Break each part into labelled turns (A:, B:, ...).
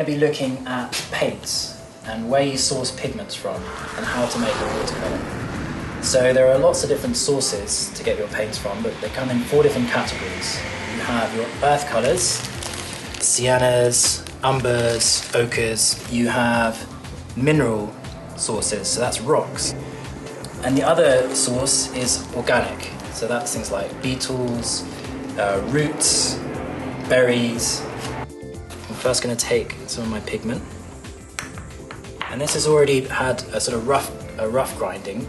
A: to be looking at paints and where you source pigments from and how to make a watercolour. So there are lots of different sources to get your paints from, but they come in 4 different categories. You have your earth colours, siennas, umbers, ochres. You have mineral sources, so that's rocks. And the other source is organic, so that's things like beetles, roots, berries. I'm first going to take some of my pigment, and this has already had a sort of rough grinding.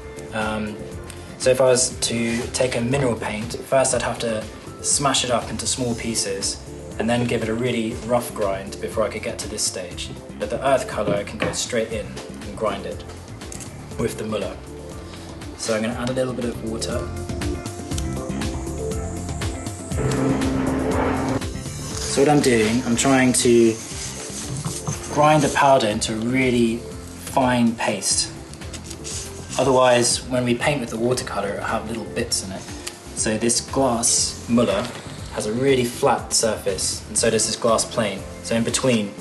A: So if I was to take a mineral paint, first I'd have to smash it up into small pieces and then give it a really rough grind before I could get to this stage. But the earth colour, I can go straight in and grind it with the muller. So I'm going to add a little bit of water. So what I'm doing, I'm trying to grind the powder into a really fine paste. Otherwise, when we paint with the watercolour, it'll have little bits in it. So this glass muller has a really flat surface, and so does this glass plane. So in between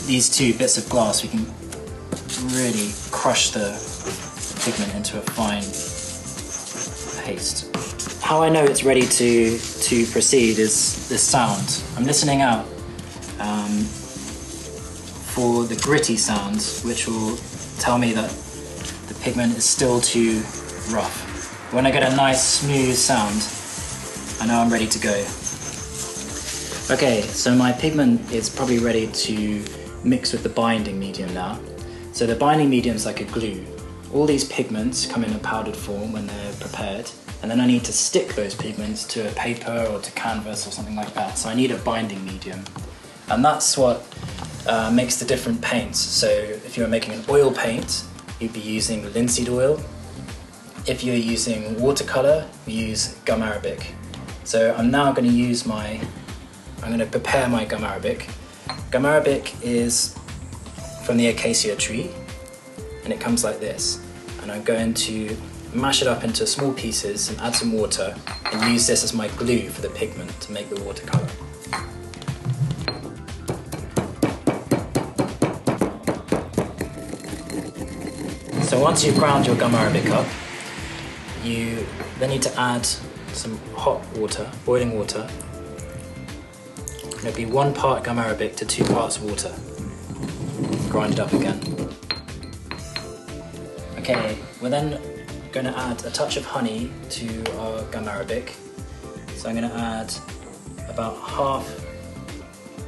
A: these 2 bits of glass, we can really crush the pigment into a fine paste. How I know it's ready to proceed is this sound. I'm listening out for the gritty sound, which will tell me that the pigment is still too rough. When I get a nice smooth sound, I know I'm ready to go. Okay, so my pigment is probably ready to mix with the binding medium now. So the binding medium is like a glue. All these pigments come in a powdered form when they're prepared, and then I need to stick those pigments to a paper or to canvas or something like that. So I need a binding medium. And that's what makes the different paints. So if you're making an oil paint, you'd be using linseed oil. If you're using watercolour, you use gum arabic. So I'm now going to use I'm going to prepare my gum arabic. Gum arabic is from the acacia tree, and it comes like this. And I'm going to mash it up into small pieces and add some water and use this as my glue for the pigment to make the watercolour. So once you've ground your gum arabic up, you then need to add some hot water, boiling water. It'll be 1 part gum arabic to 2 parts water. Grind it up again. Okay, we're then going to add a touch of honey to our gum arabic. So I'm going to add about half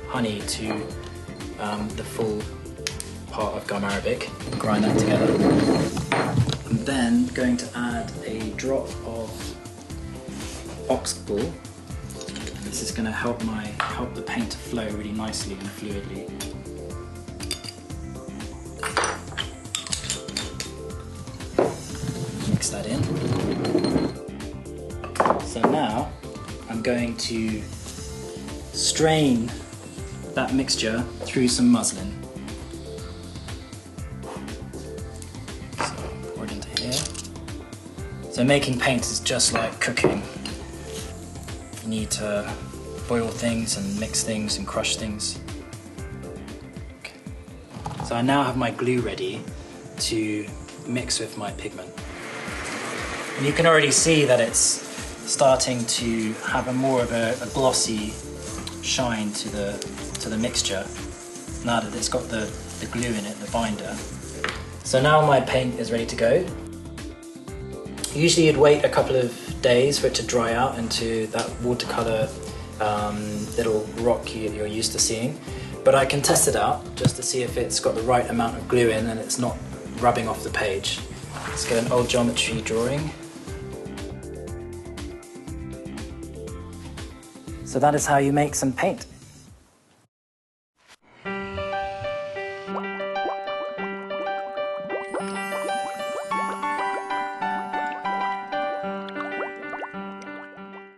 A: honey to the full part of gum arabic. Grind that together. I'm then going to add a drop of oxgall. This is going to help the paint to flow really nicely and fluidly. Mix that in. So now I'm going to strain that mixture through some muslin. So pour it into here. So making paint is just like cooking. You need to boil things and mix things and crush things. Okay. So I now have my glue ready to mix with my pigment. And you can already see that it's starting to have a more of a glossy shine to the mixture now that it's got the glue in it, the binder. So now my paint is ready to go. Usually you'd wait a couple of days for it to dry out into that watercolour little rock you're used to seeing. But I can test it out just to see if it's got the right amount of glue in and it's not rubbing off the page. Let's get an old geometry drawing. So that is how you make some paint.